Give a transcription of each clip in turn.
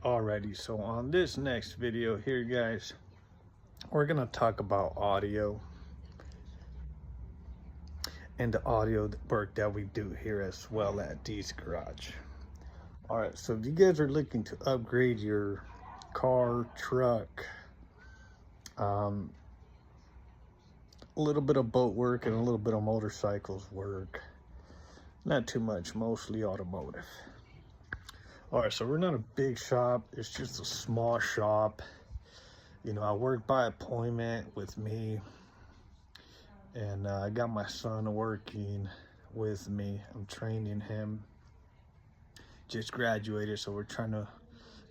Alrighty, so on this next video here, guys, we're gonna talk about audio and the audio work that we do here as well at Dee's Garage. Alright, so if you guys are looking to upgrade your car, truck, a little bit of boat work and a little bit of motorcycles work, not too much, mostly automotive. All right, so we're not a big shop. It's just a small shop. You know, I work by appointment with me, and I got my son working with me. I'm training him. Just graduated, so we're trying to,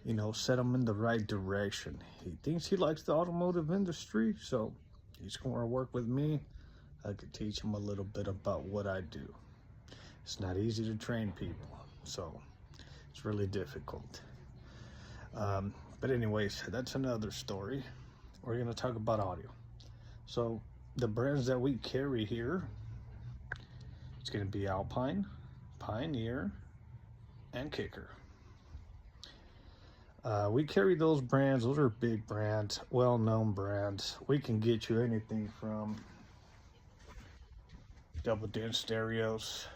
you know, set him in the right direction. He thinks he likes the automotive industry, so he's going to work with me. I could teach him a little bit about what I do. It's not easy to train people, so it's really difficult. But anyways, that's another story. We're going to talk about audio. So the brands that we carry here, it's going to be Alpine, Pioneer, and Kicker. We carry those brands. Those are big brands, well-known brands. We can get you anything from double din stereos.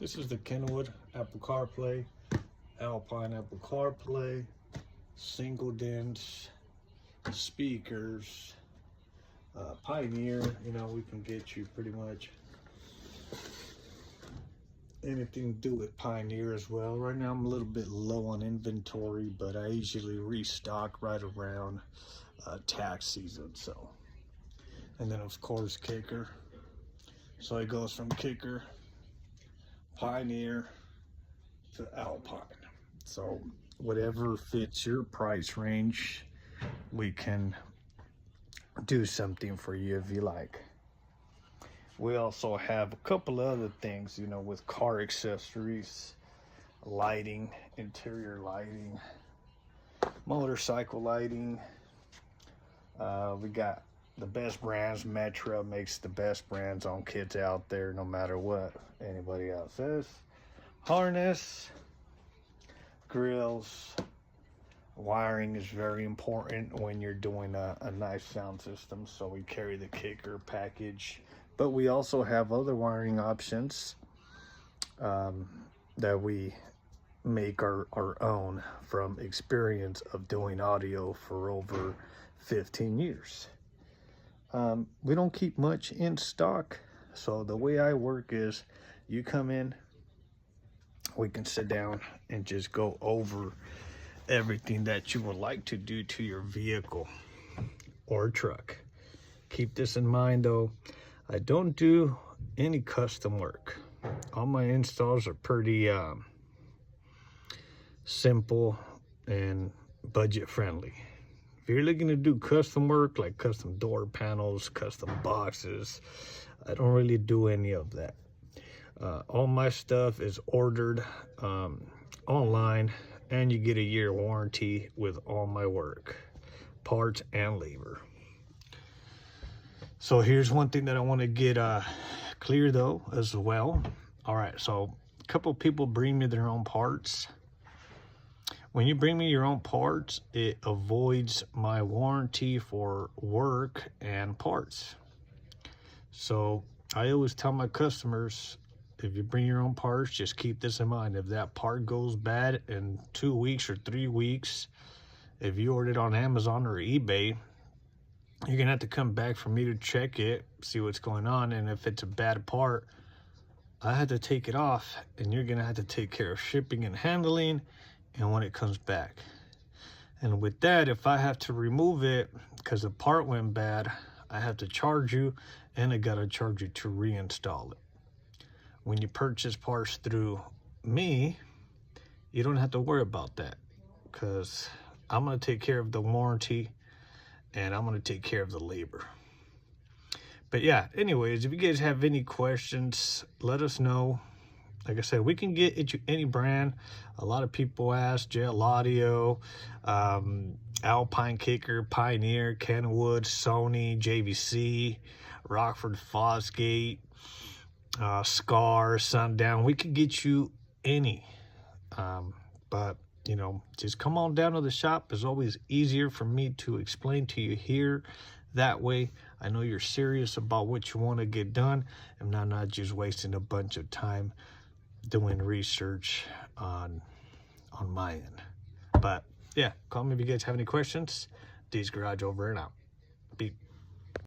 This is the Kenwood Apple CarPlay, Alpine Apple CarPlay, single dins, speakers, Pioneer. You know, we can get you pretty much anything to do with Pioneer as well. Right now I'm a little bit low on inventory, but I usually restock right around tax season. So, and then of course Kicker. So it goes from Kicker, Pioneer to Alpine. So whatever fits your price range, we can do something for you if you like. We also have a couple other things, you know, with car accessories, lighting, interior lighting, motorcycle lighting. We got the best brands. Metra makes the best brands on kids out there, no matter what anybody else says. Harness, grills, wiring is very important when you're doing a nice sound system, so we carry the Kicker package. But we also have other wiring options that we make our own from experience of doing audio for over 15 years. We don't keep much in stock, so the way I work is you come in, we can sit down and just go over everything that you would like to do to your vehicle or truck. Keep this in mind though, I don't do any custom work. All my installs are pretty simple and budget friendly. If you're looking to do custom work, like custom door panels, custom boxes, I don't really do any of that. All my stuff is ordered online, and you get a year warranty with all my work, parts and labor. So here's one thing that I want to get clear though as well. All right, so a couple people bring me their own parts. When you bring me your own parts, it avoids my warranty for work and parts. So I always tell my customers, if you bring your own parts, just keep this in mind. If that part goes bad in 2 weeks or 3 weeks, if you ordered it on Amazon or eBay, you're gonna have to come back for me to check it, see what's going on, and if it's a bad part, I had to take it off, and you're gonna have to take care of shipping and handling and when it comes back. And with that, if I have to remove it because the part went bad, I have to charge you, and I gotta charge you to reinstall it. When you purchase parts through me, you don't have to worry about that, because I'm gonna take care of the warranty and I'm gonna take care of the labor. But yeah, anyways, if you guys have any questions, let us know. Like I said, we can get you any brand. A lot of people ask JL Audio, Alpine, Kicker, Pioneer, Kenwood, Sony, JVC, Rockford, Fosgate, Scar, Sundown. We can get you any. But, you know, just come on down to the shop. It's always easier for me to explain to you here. That way, I know you're serious about what you want to get done, and I'm not just wasting a bunch of time doing research on my end. But yeah, call me if you guys have any questions. D's Garage over and out.